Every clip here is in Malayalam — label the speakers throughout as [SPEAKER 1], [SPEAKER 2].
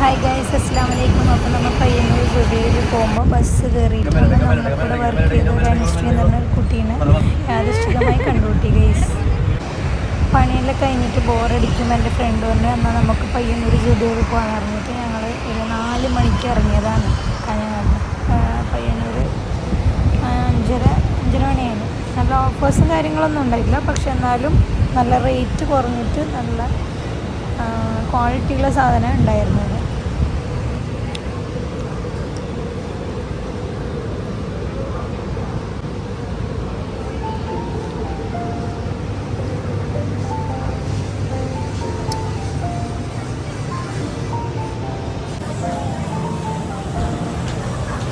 [SPEAKER 1] ഹായ് ഗൈസ്, അസ്സലാമു അലൈക്കും. അപ്പോൾ നമ്മൾ പയ്യന്നൂർ ജുബയിൽ പോകുമ്പോൾ ബസ് കയറിയിട്ടുണ്ട്. നമ്മളിവിടെ വർക്ക് ചെയ്ത ഒരു അനുശ്രീ എന്ന് പറഞ്ഞ ഒരു കുട്ടീനെ യാദൃശ്ചികമായി കണ്ടുകൂട്ടി ഗൈസ്. പണിയെല്ലാം കഴിഞ്ഞിട്ട് ബോറടിക്കുമ്പോൾ എൻ്റെ ഫ്രണ്ട് പറഞ്ഞു എന്നാൽ നമുക്ക് പയ്യന്നൂർ ജുബയിൽ പോകാൻ പറഞ്ഞിട്ട് ഞങ്ങൾ ഒരു 4 മണിക്ക് ഇറങ്ങിയതാണ്. കാഞ്ഞങ്ങാട് പയ്യന്നൂർ 5:30 മണിയായിരുന്നു. നല്ല ഓഫേഴ്സും കാര്യങ്ങളൊന്നും ഉണ്ടായില്ല, പക്ഷെ എന്നാലും നല്ല റേറ്റ് കുറഞ്ഞിട്ട് നല്ല ക്വാളിറ്റിയുള്ള സാധനം ഉണ്ടായിരുന്നത്.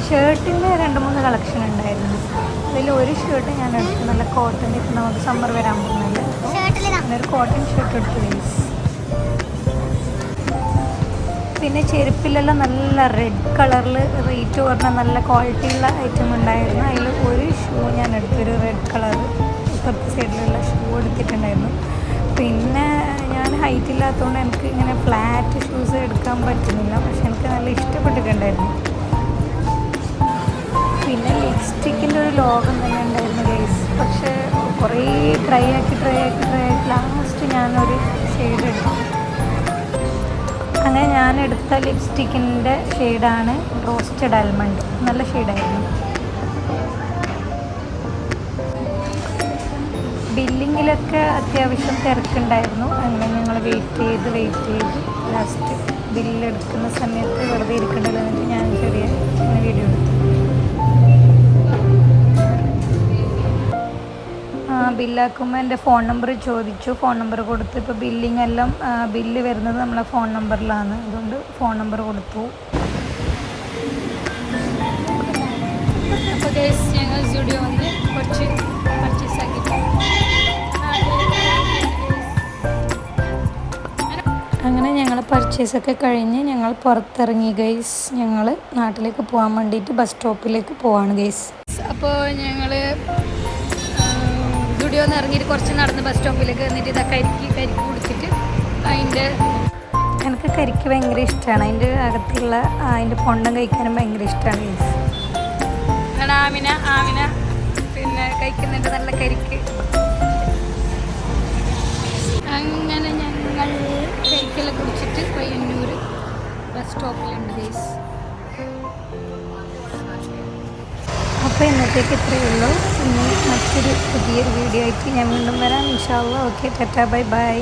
[SPEAKER 1] ഷർട്ടിൻ്റെ 2-3 കളക്ഷൻ ഉണ്ടായിരുന്നു. അതിൽ ഒരു ഷർട്ട് ഞാൻ എടുത്തു, നല്ല കോട്ടൺ. ഇപ്പം നമുക്ക് സമ്മർ വരാൻ പോകുന്നുണ്ട്, ഒരു കോട്ടൺ ഷർട്ട് എടുത്തു ഗൈസ്. പിന്നെ ചെരുപ്പിലെല്ലാം നല്ല റെഡ് കളറിൽ റേറ്റ് കുറഞ്ഞ നല്ല ക്വാളിറ്റിയുള്ള ഐറ്റം ഉണ്ടായിരുന്നു. അതിൽ ഒരു ഷൂ ഞാൻ എടുത്തു, ഒരു റെഡ് കളർ ഇപ്പുറത്തെ സൈഡിലുള്ള ഷൂ എടുത്തിട്ടുണ്ടായിരുന്നു. പിന്നെ ഞാൻ ഹൈറ്റ് ഇല്ലാത്തതുകൊണ്ട് എനിക്ക് ഇങ്ങനെ ഫ്ലാറ്റ് ഷൂസ് എടുക്കാൻ പറ്റുന്നില്ല, പക്ഷെ എനിക്ക് നല്ല ഇഷ്ടപ്പെട്ടിട്ടുണ്ടായിരുന്നു. പിന്നെ ലിപ്സ്റ്റിക്കിൻ്റെ ഒരു ലോകം തന്നെ ഉണ്ടായിരുന്നു ഗൈസ്. പക്ഷേ കുറേ ട്രൈ ആക്കി ലാസ്റ്റ് ഞാനൊരു ഷെയ്ഡ് എടുത്തു. അങ്ങനെ ഞാൻ എടുത്ത ലിപ്സ്റ്റിക്കിൻ്റെ ഷെയ്ഡാണ് റോസ്റ്റഡ് ആൽമണ്ട്. നല്ല ഷെയ്ഡായിരുന്നു. ബില്ലിങ്ങിലൊക്കെ അത്യാവശ്യം തിരക്കുണ്ടായിരുന്നു. അങ്ങനെ ഞങ്ങൾ വെയിറ്റ് ചെയ്ത് ലാസ്റ്റ് ബില്ലെടുക്കുന്ന സമയത്ത് വെറുതെ ഇരിക്കണ്ടല്ലോ എന്നിട്ട് ഞാൻ ചെറിയ വീഡിയോ എടുത്തു. ബില്ലാക്കുമ്പോൾ എൻ്റെ ഫോൺ നമ്പർ ചോദിച്ചു. ഫോൺ നമ്പർ കൊടുത്തു. ഇപ്പോൾ ബില്ലിംഗ് എല്ലാം ബില്ല് വരുന്നത് നമ്മളെ ഫോൺ നമ്പറിലാണ്, അതുകൊണ്ട് ഫോൺ നമ്പർ കൊടുത്തു.
[SPEAKER 2] അപ്പോൾ ഗൈസ് ഞങ്ങൾ സ്റ്റുഡിയോ വന്ന് കുറച്ച് പർച്ചേസ് ആക്കിയിട്ട്
[SPEAKER 1] അങ്ങനെ ഞങ്ങൾ പർച്ചേസൊക്കെ കഴിഞ്ഞ് ഞങ്ങൾ പുറത്തിറങ്ങി ഗൈസ്. ഞങ്ങൾ നാട്ടിലേക്ക് പോകാൻ വേണ്ടിയിട്ട് ബസ് സ്റ്റോപ്പിലേക്ക് പോവാണ് ഗൈസ്.
[SPEAKER 2] അപ്പോൾ ഞങ്ങൾ സ്റ്റുഡിയോ നിന്ന് ഇറങ്ങിയിട്ട് കുറച്ച് നടന്ന് ബസ് സ്റ്റോപ്പിലേക്ക് വന്നിട്ട് ഇതാ കരിക്ക് കുടിച്ചിട്ട്
[SPEAKER 1] എനിക്ക് കരിക്ക് ഭയങ്കര ഇഷ്ടമാണ്. അതിൻ്റെ അകത്തുള്ള അതിൻ്റെ പൊണ്ടം കഴിക്കാനും ഭയങ്കര ഇഷ്ടമാണ് ഗൈസ്.
[SPEAKER 2] ആമിന പിന്നെ കഴിക്കുന്നുണ്ട് നല്ല കരിക്ക്. അങ്ങനെ ഞങ്ങൾ കരിക്കെല്ലാം കുടിച്ചിട്ട് പയ്യന്നൂർ ബസ് സ്റ്റോപ്പിലുണ്ട് ഗൈസ്.
[SPEAKER 1] അപ്പോൾ ഇന്നത്തേക്ക് ഇത്രയേ ഉള്ളൂ. ഇനി മറ്റൊരു പുതിയൊരു വീഡിയോ ആയിട്ട് ഞാൻ വീണ്ടും വരാം ഇൻഷാ അല്ലാഹ്. Okay, tata, bye by.